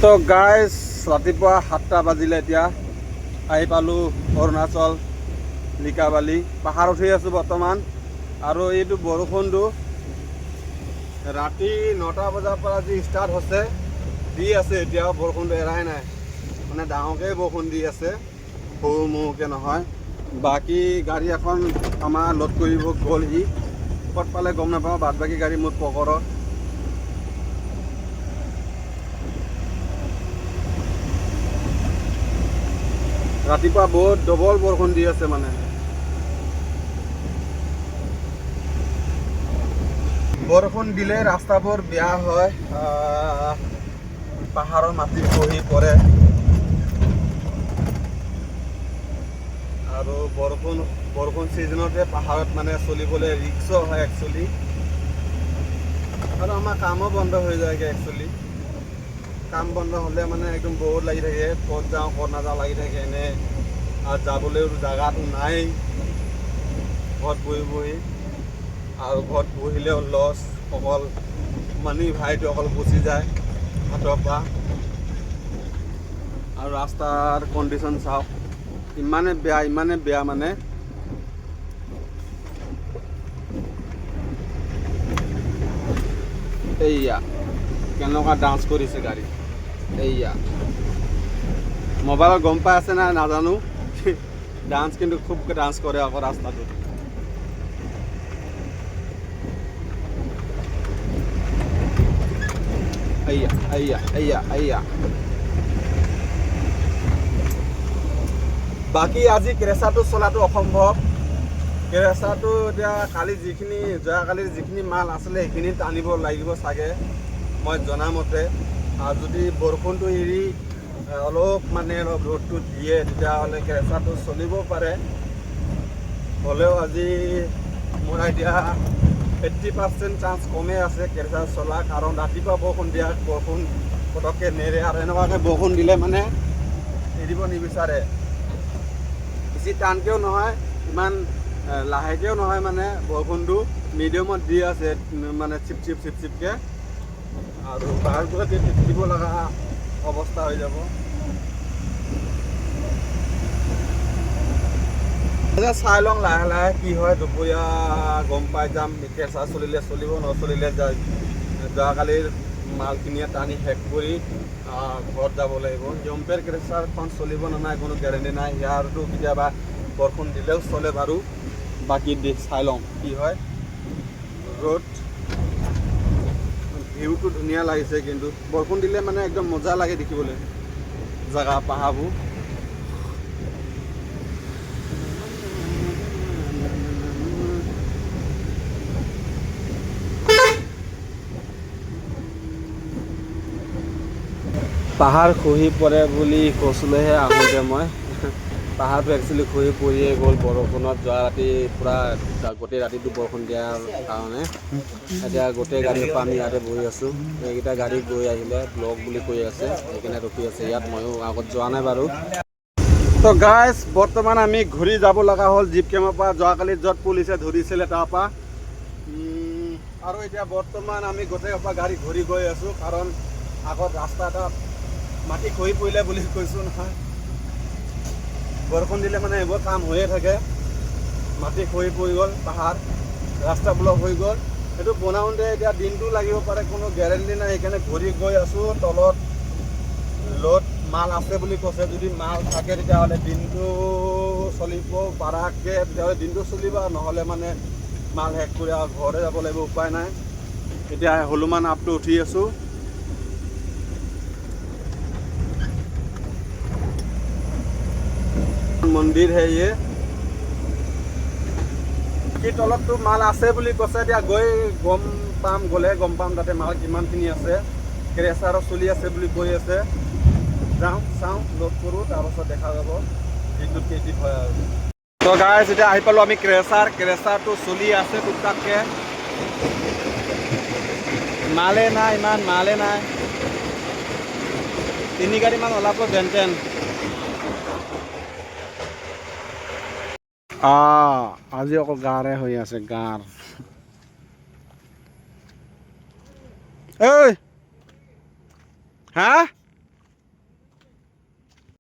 তো গাইজ ৰাতিপুৱা 7টা বাজিলে এতিয়া আহি পালোঁ অৰুণাচল লিকাবালি পাহাৰ উঠি আছোঁ বৰ্তমান। আৰু এইটো বৰষুণটো ৰাতি 9টা বজাৰ পৰা যি ষ্টাৰ্ট হৈছে দি আছে, এতিয়াও বৰষুণটো এৰাই নাই, মানে ডাঙৰকৈ বৰষুণ দি আছে, সৰু মৰুকৈ নহয়। বাকী গাড়ী এখন আমাৰ লোড কৰিব গ'লহি, ক'ত পালে গম নাপাওঁ, বাদ বাকী গাড়ী মোৰ পকৰত। ৰাতিপুৱা বহুত ডবল বৰষুণ দি আছে, মানে বৰষুণ দিলে ৰাস্তাবোৰ বেয়া হয়, পাহাৰৰ মাটি খহি পৰে আৰু বৰষুণ ছিজনতে পাহাৰত মানে চলিবলৈ ৰিক্সো হয় একচুৱেলি, আৰু আমাৰ কামো বন্ধ হৈ যায়গৈ একচুৱেলি। কাম বন্ধ হ'লে মানে একদম বহুত লাগি থাকে, ক'ত যাওঁ ক'ত নাযাওঁ লাগি থাকে এনে, আৰু যাবলৈও জেগাটো নাই ঘৰত বহি আৰু ঘৰত বহিলেও লছ, অকল মানি ভাইটো অকল গুচি যায় হাতৰ পৰা। আৰু ৰাস্তাৰ কণ্ডিশ্যন চাওক, ইমানে বেয়া মানে এইয়া কেনেকুৱা ডান্স কৰিছে গাড়ী, এইয়া মোবাইলত গম পাই আছে না নাজানো, ডান্স কিন্তু খুব ডান্স কৰে আকৌ ৰাস্তাটোত। এইয়া বাকী আজি কেৰেচাটো চলাটো অসম্ভৱ। কেৰেচাটো এতিয়া যোৱাকালিৰ যিখিনি মাল আছিলে সেইখিনি টানিব লাগিব চাগে মই জনামতে। আৰু যদি বৰষুণটো এৰি অলপ ৰ'দটো দিয়ে তেতিয়াহ'লে কেৰেচাটো চলিব পাৰে। হ'লেও আজি মোৰ এতিয়া 80% চান্স কমেই আছে কেৰেচা চলা, কাৰণ ৰাতিপুৱা বৰষুণ পটককৈ নেৰে, আৰু এনেকুৱাকৈ বৰষুণ দিলে মানে এৰিব নিবিচাৰে। বেছি টানকৈও নহয়, ইমান লাহেকৈও নহয়, মানে বৰষুণটো মিডিয়ামত দি আছে, মানে চিপকৈ, আৰু বাহিৰবোৰত দিব লগা অৱস্থা হৈ যাব। চাই লওঁ লাহে লাহে কি হয়, দুপৰীয়া গম পাই যাম। কেঁচা চলিলে চলিব, নচলিলে যোৱাকালিৰ মালখিনিয়ে টানি শেষ কৰি ঘৰত যাব লাগিব। জম্পেৰ কেৰেচাৰখন চলিব নে নাই কোনো গেৰেণ্টি নাই, ইয়াৰতো কেতিয়াবা বৰষুণ দিলেও চলে বাৰু। বাকী চাই লওঁ কি হয়। ভিউটো ধুনীয়া লাগিছে, কিন্তু বৰষুণ দিলে মানে একদম মজা লাগে দেখিবলৈ জেগা পাহাৰবোৰ। পাহাৰ খহি পৰে বুলি কৈছিলেহে আহোঁতে মই, পাহাৰটো একচুৱেলি খহি পৰিয়ে গ'ল বৰষুণত। যোৱা ৰাতি পূৰা গোটেই ৰাতিটো বৰষুণ দিয়াৰ কাৰণে এতিয়া গোটেই গাড়ীৰ পৰা আমি ইয়াতে বহি আছোঁ। এইকেইটা গাড়ী গৈ আহিলে ব্লক বুলি কৈ আছে, সেইকাৰণে ৰখি আছে ইয়াত। ময়ো আগত যোৱা নাই বাৰু। তো গাইজ বৰ্তমান আমি ঘূৰি যাব লগা হ'ল জিপ কেম্পৰ পৰা, যোৱাকালি য'ত পুলিচে ধৰিছিলে তাৰ পৰা। আৰু এতিয়া বৰ্তমান আমি গোটেই পৰা গাড়ী ঘূৰি গৈ আছোঁ, কাৰণ আগত ৰাস্তা এটা মাটি খহি পৰিলে বুলি কৈছোঁ নহয়। বৰষুণ দিলে মানে এইবোৰ কাম হৈয়ে থাকে, মাটি খহি পৰি গ'ল, পাহাৰ ৰাস্তা ব্লক হৈ গ'ল। সেইটো বনাওঁতে এতিয়া দিনটো লাগিব পাৰে, কোনো গেৰেণ্টি নাই। সেইকাৰণে ঘূৰি গৈ আছোঁ। তলত লোড মাল আছে বুলি কৈছে, যদি মাল থাকে তেতিয়াহ'লে দিনটো চলিব পাৰাকৈ, তেতিয়াহ'লে দিনটো চলিব, নহ'লে মানে মাল শেষ কৰি আৰু ঘৰতে যাব লাগিব, উপায় নাই। এতিয়া হলুমান আপটো উঠি আছোঁ। মন্দিৰ হেৰিয়ে কি তলততো মাল আছে বুলি কৈছে, এতিয়া গ'লে গম পাম তাতে মাল কিমানখিনি আছে। কেৰেচাৰো চলি আছে বুলি কৈ আছে, যাওঁ চাওঁ লোড কৰোঁ, তাৰপাছত দেখা যাব যিটোত কেইটিত হয় আৰু। তো গাইজ এতিয়া আহি পালোঁ আমি কেৰেচাৰটো চলি আছে টুকটাককৈ, ইমান মালে নাই, 3 গাড়ীমান ওলাব যেন। আজি অকল গাঁৰে হৈ আছে, গাঁৰ। ঐ হা